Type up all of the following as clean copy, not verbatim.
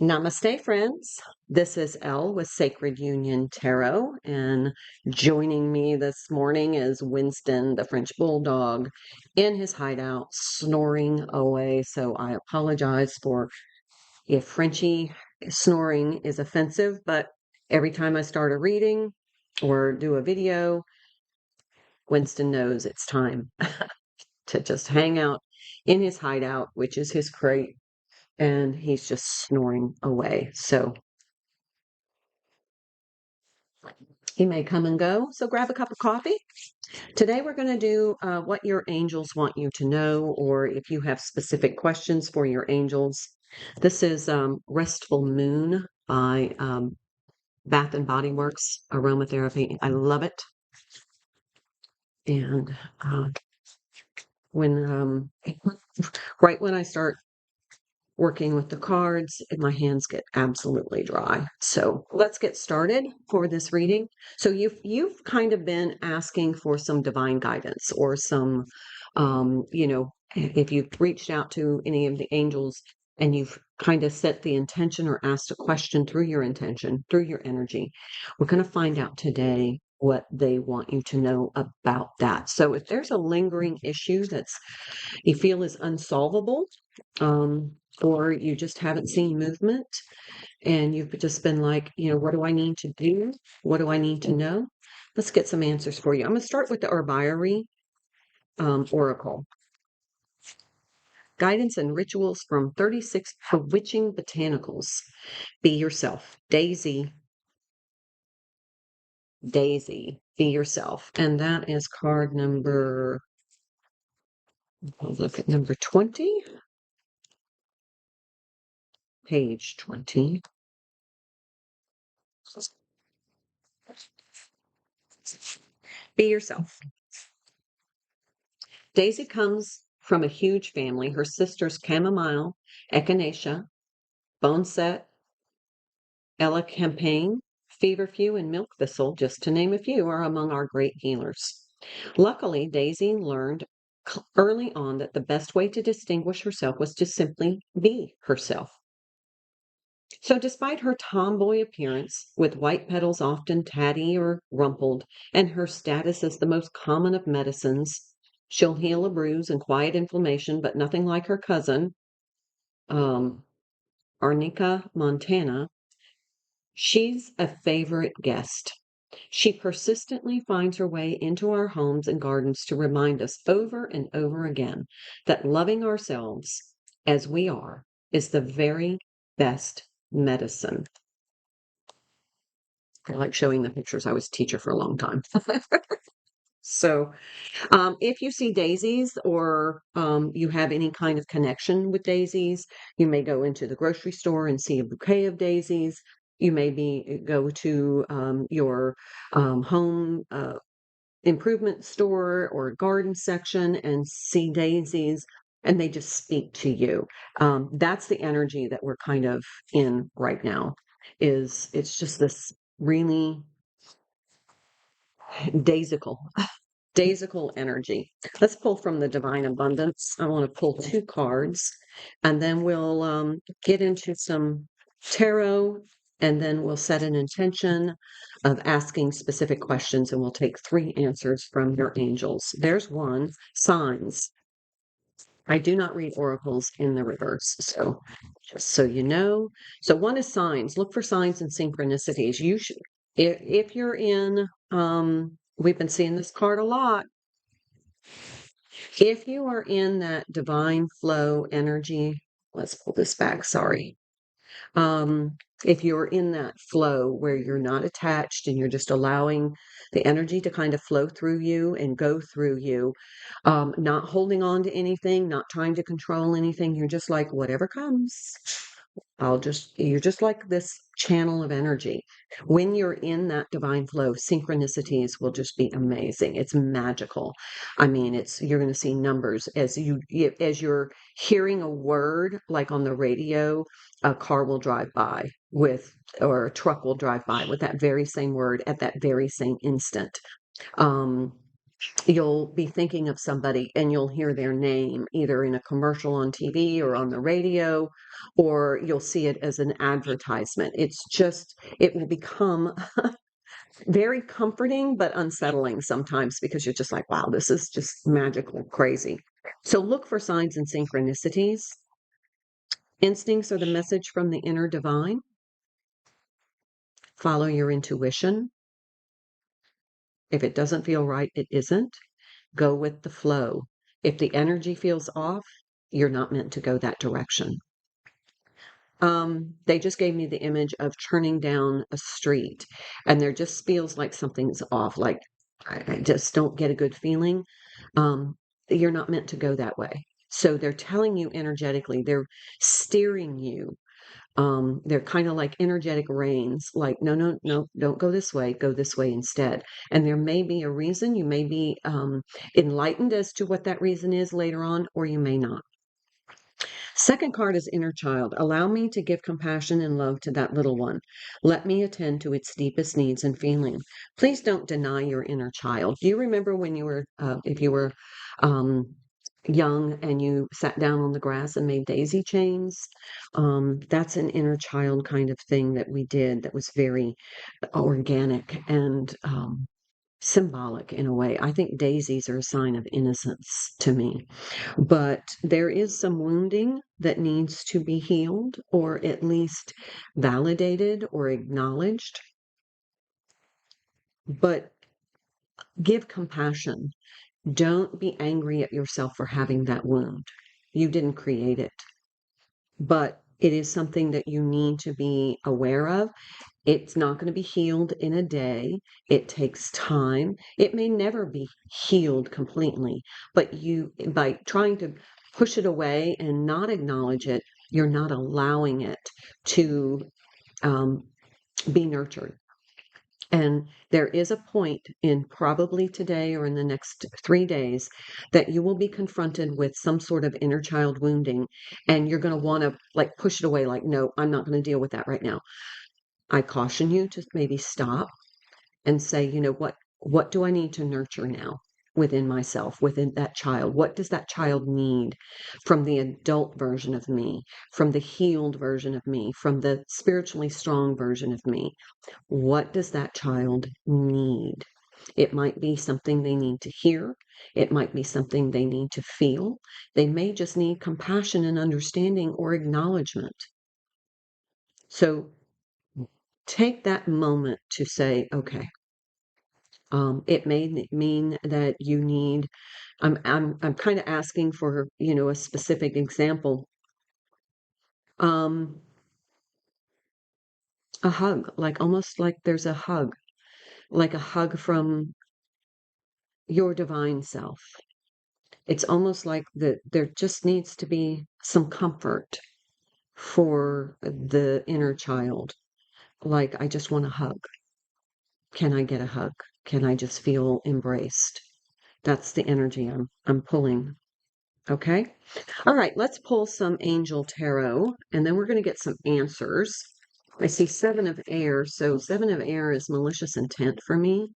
Namaste, friends. This is Elle with Sacred Union Tarot, and joining me this morning is Winston, the French Bulldog, in his hideout, snoring away. So I apologize for if Frenchie snoring is offensive, but every time I start a reading or do a video, Winston knows it's time to just hang out in his hideout, which is his crate, and he's just snoring away. So he may come and go, so grab a cup of coffee. Today we're going to do what your angels want you to know, or if you have specific questions for your angels. This is Restful Moon by Bath and Body Works Aromatherapy. I love it. And when right when I start working with the cards, my hands get absolutely dry. So let's get started for this reading. So you've kind of been asking for some divine guidance or some, if you've reached out to any of the angels and you've kind of set the intention or asked a question through your intention, through your energy, we're going to find out today what they want you to know about that. So if there's a lingering issue that's you feel is unsolvable, or you just haven't seen movement and you've just been like, what do I need to do? What do I need to know? Let's get some answers for you. I'm going to start with the Herbiery Oracle. Guidance and rituals from 36 bewitching botanicals. Be yourself. Daisy, be yourself. And that is card number, I'll look at number 20, page 20. Be yourself. Daisy comes from a huge family. Her sisters Chamomile, Echinacea, Boneset, Elecampane, Feverfew, and Milk Thistle, just to name a few, are among our great healers. Luckily, Daisy learned early on that the best way to distinguish herself was to simply be herself. So despite her tomboy appearance, with white petals often tatty or rumpled, and her status as the most common of medicines, she'll heal a bruise and quiet inflammation, but nothing like her cousin, Arnica Montana. She's a favorite guest. She persistently finds her way into our homes and gardens to remind us over and over again that loving ourselves as we are is the very best medicine. I like showing the pictures. I was a teacher for a long time. So if you see daisies or you have any kind of connection with daisies, you may go into the grocery store and see a bouquet of daisies. You may go to your home improvement store or garden section and see daisies, and they just speak to you. That's the energy that we're kind of in right now. It's just this really daisical energy. Let's pull from the Divine Abundance. I want to pull 2 cards, and then we'll get into some tarot, and then we'll set an intention of asking specific questions, and we'll take 3 answers from your angels. There's one, signs. I do not read oracles in the reverse, so just so you know. So one is signs. Look for signs and synchronicities. You should, if you're in, we've been seeing this card a lot. If you are in that divine flow energy, let's pull this back, sorry. If you're in that flow where you're not attached and you're just allowing the energy to kind of flow through you and go through you, not holding on to anything, not trying to control anything, you're just like, whatever comes, you're just like this channel of energy. When you're in that divine flow, synchronicities will just be amazing. It's magical. I mean, you're going to see numbers as you're hearing a word, like on the radio, a car will drive by or a truck will drive by with that very same word at that very same instant. You'll be thinking of somebody and you'll hear their name either in a commercial on TV or on the radio, or you'll see it as an advertisement. It will become very comforting, but unsettling sometimes because you're just like, wow, this is just magical, crazy. So look for signs and synchronicities. Instincts are the message from the inner divine. Follow your intuition. If it doesn't feel right, it isn't. Go with the flow. If the energy feels off, you're not meant to go that direction. They just gave me the image of turning down a street, and there just feels like something's off. Like I just don't get a good feeling. Um, you're not meant to go that way. So they're telling you energetically, they're steering you. They're kind of like energetic reins, like, no, no, no, don't go this way instead. And there may be a reason. You may be enlightened as to what that reason is later on, or you may not. Second card is inner child. Allow me to give compassion and love to that little one. Let me attend to its deepest needs and feelings. Please don't deny your inner child. Do you remember when you were, if you were young and you sat down on the grass and made daisy chains? That's an inner child kind of thing that we did that was very organic and symbolic in a way. I think daisies are a sign of innocence to me. But there is some wounding that needs to be healed or at least validated or acknowledged. But give compassion. Don't be angry at yourself for having that wound. You didn't create it, but it is something that you need to be aware of. It's not going to be healed in a day. It takes time. It may never be healed completely, but by trying to push it away and not acknowledge it, you're not allowing it to be nurtured. And there is a point in probably today or in the next 3 days that you will be confronted with some sort of inner child wounding, and you're going to want to like push it away, like, no, I'm not going to deal with that right now. I caution you to maybe stop and say, you know, what do I need to nurture now within myself, within that child? What does that child need from the adult version of me, from the healed version of me, from the spiritually strong version of me? What does that child need? It might be something they need to hear. It might be something they need to feel. They may just need compassion and understanding or acknowledgement. So take that moment to say, okay, it may mean that you need, I'm kind of asking for, you know, a specific example. Um, a hug, like almost like there's a hug, like a hug from your divine self. It's almost like that there just needs to be some comfort for the inner child. Like, I just want a hug. Can I get a hug? Can I just feel embraced? That's the energy I'm pulling. Okay. All right. Let's pull some angel tarot, and then we're going to get some answers. I see 7 of air. So 7 of air is malicious intent for me.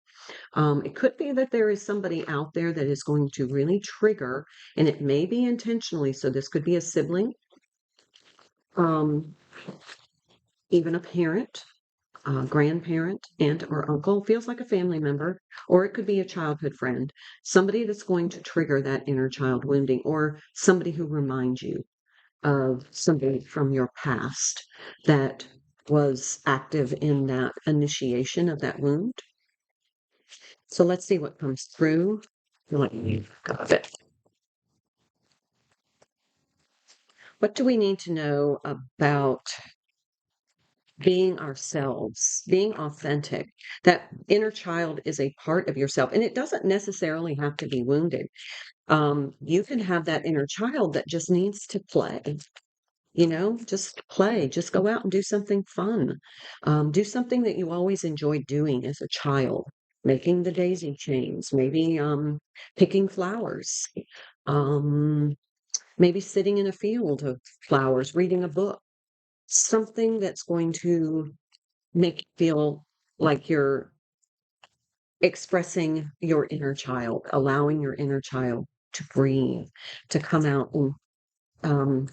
It could be that there is somebody out there that is going to really trigger, and it may be intentionally. So this could be a sibling, um, even a parent, grandparent, aunt or uncle, feels like a family member, or it could be a childhood friend, somebody that's going to trigger that inner child wounding, or somebody who reminds you of somebody from your past that was active in that initiation of that wound. So let's see what comes through. Got it. What do we need to know about being ourselves, being authentic? That inner child is a part of yourself, and it doesn't necessarily have to be wounded. You can have that inner child that just needs to play. You know, just play, just go out and do something fun. Do something that you always enjoyed doing as a child, making the daisy chains, maybe picking flowers, um, maybe sitting in a field of flowers, reading a book, something that's going to make you feel like you're expressing your inner child, allowing your inner child to breathe, to come out and um,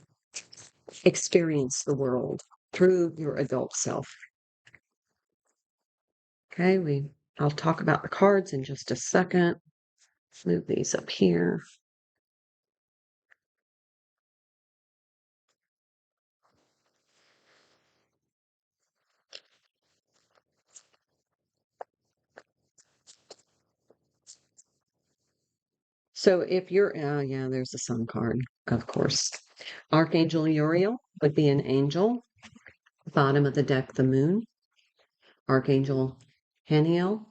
experience the world through your adult self. Okay, I'll talk about the cards in just a second. Move these up here. So if you're, yeah, there's the sun card, of course. Archangel Uriel would be an angel. Bottom of the deck, the moon. Archangel Haniel.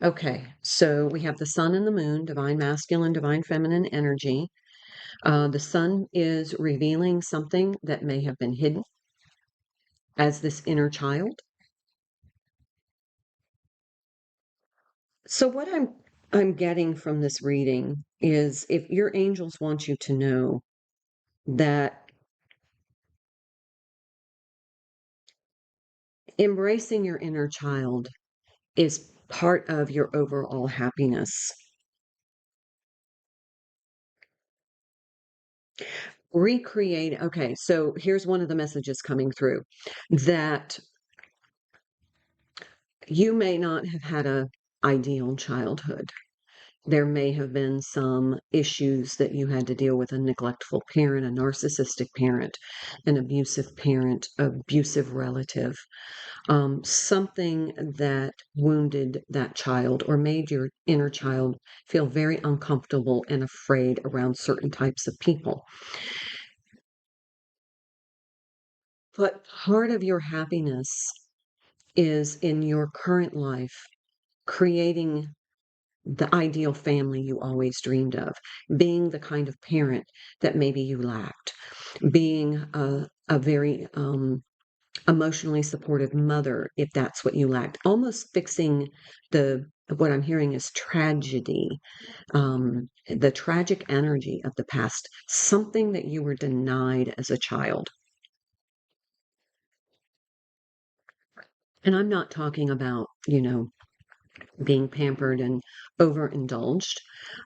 Okay, so we have the sun and the moon, divine masculine, divine feminine energy. The sun is revealing something that may have been hidden as this inner child. So what I'm getting from this reading is if your angels want you to know that embracing your inner child is part of your overall happiness. Recreate. Okay, so here's one of the messages coming through that you may not have had a ideal childhood. There may have been some issues that you had to deal with: a neglectful parent, a narcissistic parent, an abusive relative, something that wounded that child or made your inner child feel very uncomfortable and afraid around certain types of people. But part of your happiness is in your current life creating the ideal family you always dreamed of, being the kind of parent that maybe you lacked, being a very emotionally supportive mother if that's what you lacked, almost fixing what I'm hearing is tragedy, the tragic energy of the past, something that you were denied as a child. And I'm not talking about, being pampered and overindulged.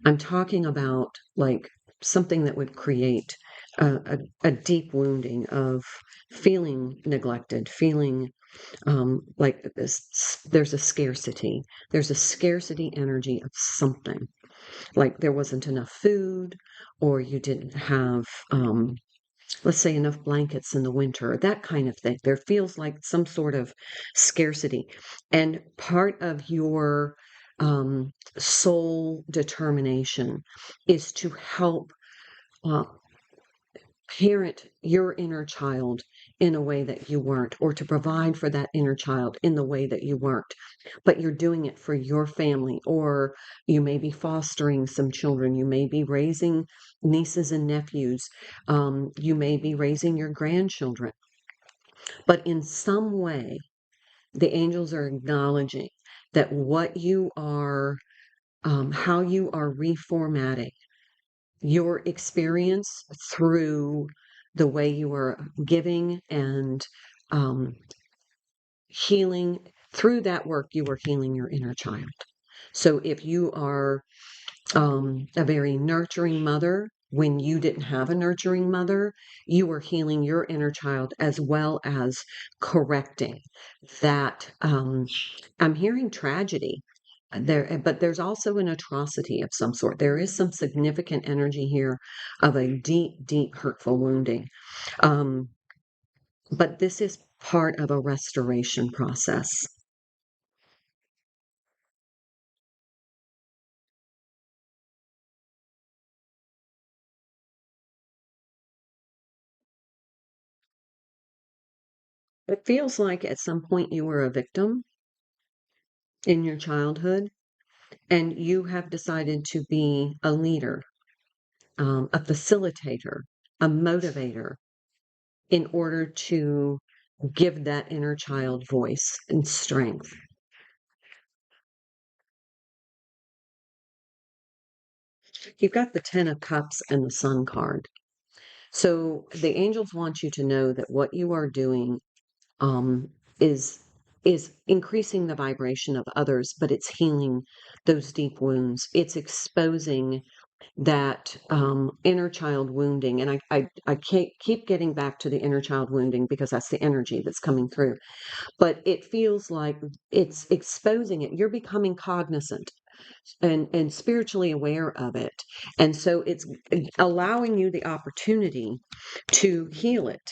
I'm talking about like something that would create a deep wounding of feeling neglected, feeling like this. There's a scarcity. There's a scarcity energy of something. Like there wasn't enough food, or you didn't have let's say enough blankets in the winter, that kind of thing. There feels like some sort of scarcity. And part of your soul determination is to help uh, parent your inner child in a way that you weren't, or to provide for that inner child in the way that you weren't. But you're doing it for your family, or you may be fostering some children, you may be raising nieces and nephews, you may be raising your grandchildren. But in some way, the angels are acknowledging that what you are, how you are reformatting your experience through the way you are giving and healing. Through that work, you are healing your inner child. So if you are a very nurturing mother, when you didn't have a nurturing mother, you were healing your inner child as well as correcting that. I'm hearing tragedy there, but there's also an atrocity of some sort. There is some significant energy here of a deep, deep hurtful wounding. Um, but this is part of a restoration process. It feels like at some point you were a victim in your childhood, and you have decided to be a leader, a facilitator, a motivator in order to give that inner child voice and strength. You've got the Ten of Cups and the Sun card. So the angels want you to know that what you are doing is is increasing the vibration of others, but it's healing those deep wounds. It's exposing that inner child wounding. And I can't keep getting back to the inner child wounding because that's the energy that's coming through. But it feels like it's exposing it. You're becoming cognizant and spiritually aware of it. And so it's allowing you the opportunity to heal it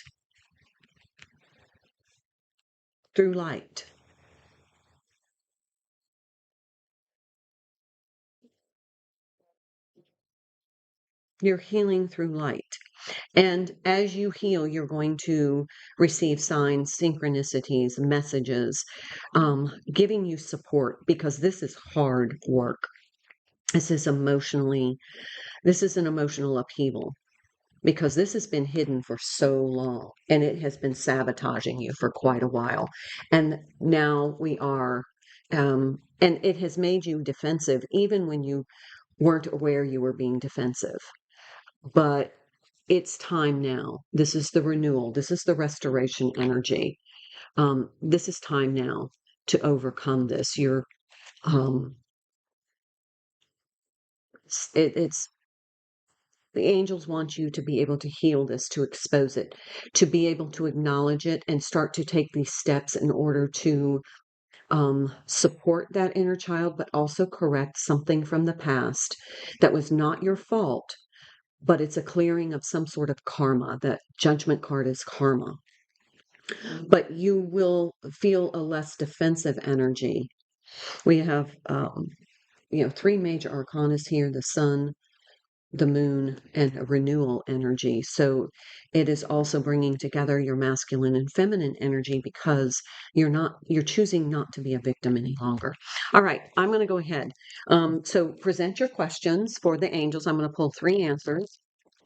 through light. You're healing through light. And as you heal, you're going to receive signs, synchronicities, messages, giving you support because this is hard work. This is this is an emotional upheaval because this has been hidden for so long and it has been sabotaging you for quite a while. And now we are, and it has made you defensive even when you weren't aware you were being defensive. But it's time now. This is the renewal. This is the restoration energy. This is time now to overcome this. Um, it's the angels want you to be able to heal this, to expose it, to be able to acknowledge it and start to take these steps in order to support that inner child, but also correct something from the past that was not your fault, but it's a clearing of some sort of karma. That judgment card is karma. But you will feel a less defensive energy. We have, three major arcanas here: the sun, the moon, and a renewal energy. So it is also bringing together your masculine and feminine energy because you're choosing not to be a victim any longer. All right, I'm going to go ahead. So present your questions for the angels. I'm going to pull three answers.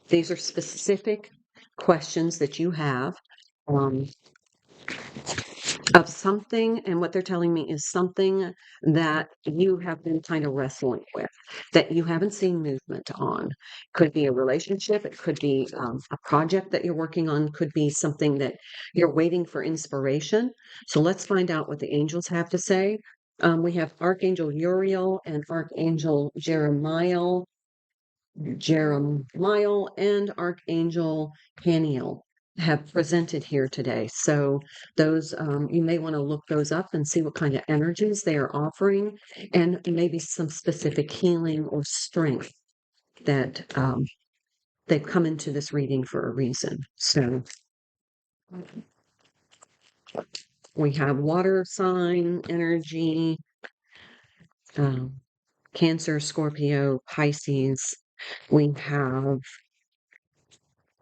These are specific questions that you have. Um, of something, and what they're telling me is something that you have been kind of wrestling with, that you haven't seen movement on. Could be a relationship, it could be a project that you're working on, could be something that you're waiting for inspiration. So let's find out what the angels have to say. We have Archangel Uriel and Archangel Jeremiah and Archangel Haniel have presented here today. So those you may want to look those up and see what kind of energies they are offering, and maybe some specific healing or strength that they've come into this reading for a reason. So we have water sign energy, Cancer, Scorpio, Pisces. We have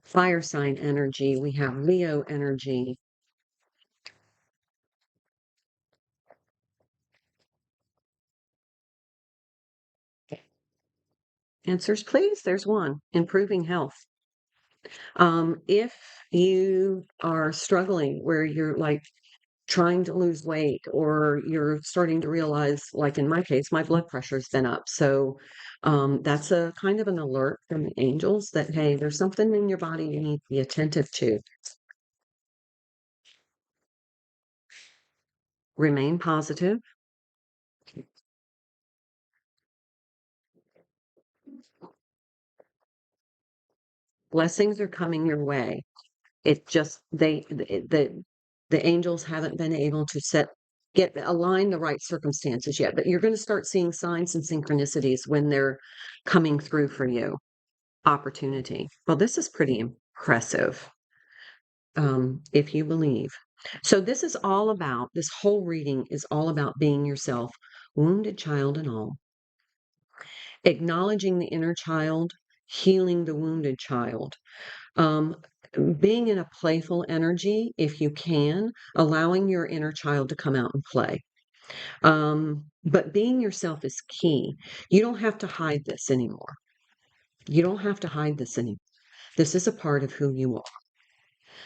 fire sign energy. We have Leo energy. Answers, please. There's one. Improving health. If you are struggling where you're like trying to lose weight, or you're starting to realize, like in my case, my blood pressure's been up. So that's a kind of an alert from the angels that, hey, there's something in your body you need to be attentive to. Remain positive. Blessings are coming your way. It just the angels haven't been able to align the right circumstances yet, but you're going to start seeing signs and synchronicities when they're coming through for you. Opportunity. Well, this is pretty impressive, if you believe. So this whole reading is all about being yourself, wounded child and all, acknowledging the inner child, healing the wounded child. Um, being in a playful energy, if you can, allowing your inner child to come out and play. But being yourself is key. You don't have to hide this anymore. You don't have to hide this anymore. This is a part of who you are.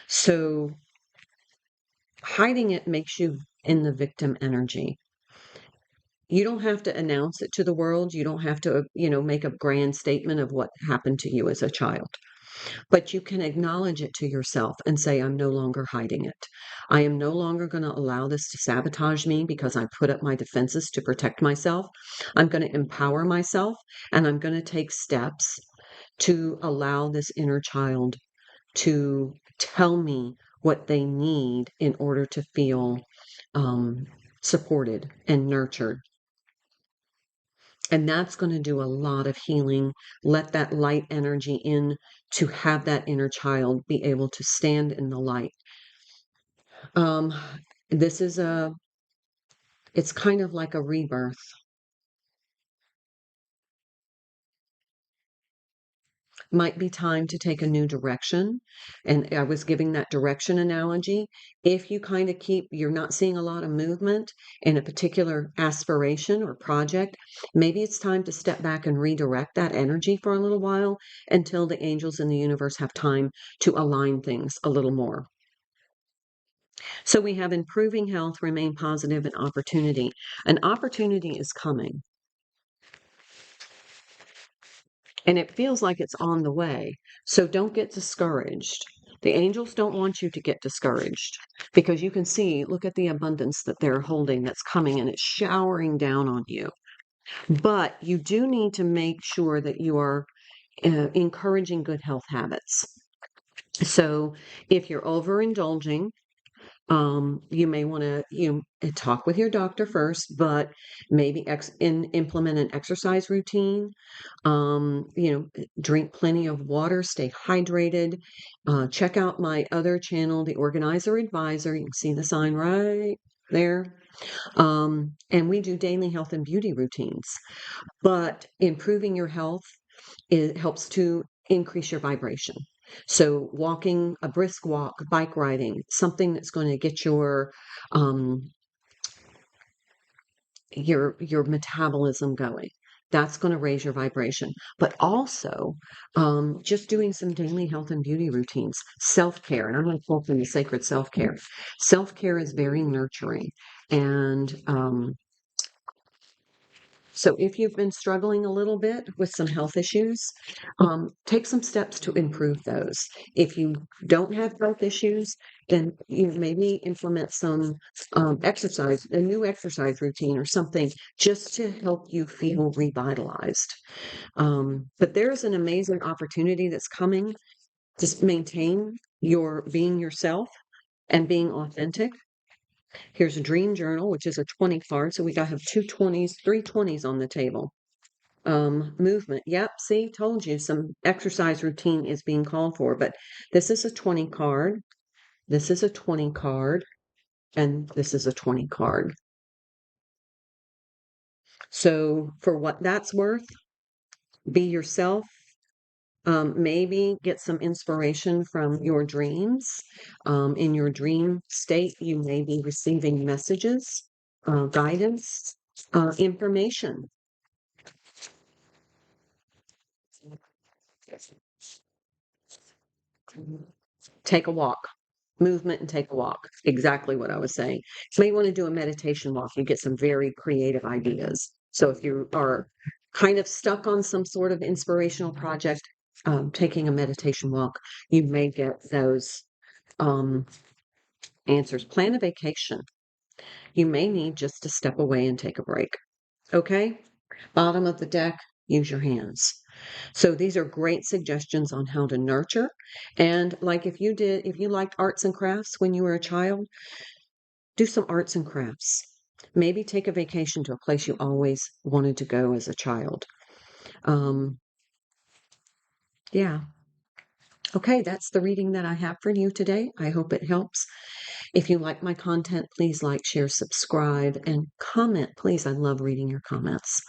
So hiding it makes you in the victim energy. You don't have to announce it to the world. You don't have to, make a grand statement of what happened to you as a child. But you can acknowledge it to yourself and say, I'm no longer hiding it. I am no longer going to allow this to sabotage me because I put up my defenses to protect myself. I'm going to empower myself, and I'm going to take steps to allow this inner child to tell me what they need in order to feel supported and nurtured. And that's going to do a lot of healing. Let that light energy in to have that inner child be able to stand in the light. Um, this is it's kind of like a rebirth. Might be time to take a new direction. And I was giving that direction analogy. If you kind of you're not seeing a lot of movement in a particular aspiration or project, maybe it's time to step back and redirect that energy for a little while until the angels in the universe have time to align things a little more. So we have improving health, remain positive, and opportunity. An opportunity is coming. And it feels like it's on the way. So don't get discouraged. The angels don't want you to get discouraged because you can see, look at the abundance that they're holding that's coming and it's showering down on you. But you do need to make sure that you are encouraging good health habits. So if you're overindulging, you may want to talk with your doctor first, but maybe implement an exercise routine. Drink plenty of water, stay hydrated. Check out my other channel, The Organizer Advisor. You can see the sign right there. And we do daily health and beauty routines. But improving your health, it helps to increase your vibration. So walking, a brisk walk, bike riding, something that's going to get your metabolism going. That's going to raise your vibration. But also, just doing some daily health and beauty routines, self-care. And I'm going to pull from the sacred self-care. Self-care is very nurturing. And so if you've been struggling a little bit with some health issues, take some steps to improve those. If you don't have health issues, then you maybe implement some exercise, a new exercise routine or something just to help you feel revitalized. But there's an amazing opportunity that's coming to maintain your being yourself and being authentic. Here's a dream journal, which is a 20 card. So we got to have 2 20s, 3 20s on the table. Movement. Yep. See, told you some exercise routine is being called for, but this is a 20 card. This is a 20 card, and this is a 20 card. So for what that's worth, be yourself. Maybe get some inspiration from your dreams. In your dream state, you may be receiving messages, guidance, information. Take a walk. Movement and take a walk. Exactly what I was saying. You may want to do a meditation walk. You get some very creative ideas. So if you are kind of stuck on some sort of inspirational project, taking a meditation walk, you may get those answers. Plan a vacation. You may need just to step away and take a break. Okay? Bottom of the deck, use your hands. So these are great suggestions on how to nurture. And like if you liked arts and crafts when you were a child, do some arts and crafts. Maybe take a vacation to a place you always wanted to go as a child. Yeah. Okay, that's the reading that I have for you today. I hope it helps. If you like my content, please like, share, subscribe, and comment. Please, I love reading your comments.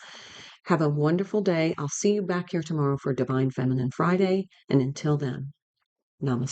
Have a wonderful day. I'll see you back here tomorrow for Divine Feminine Friday. And until then, namaste.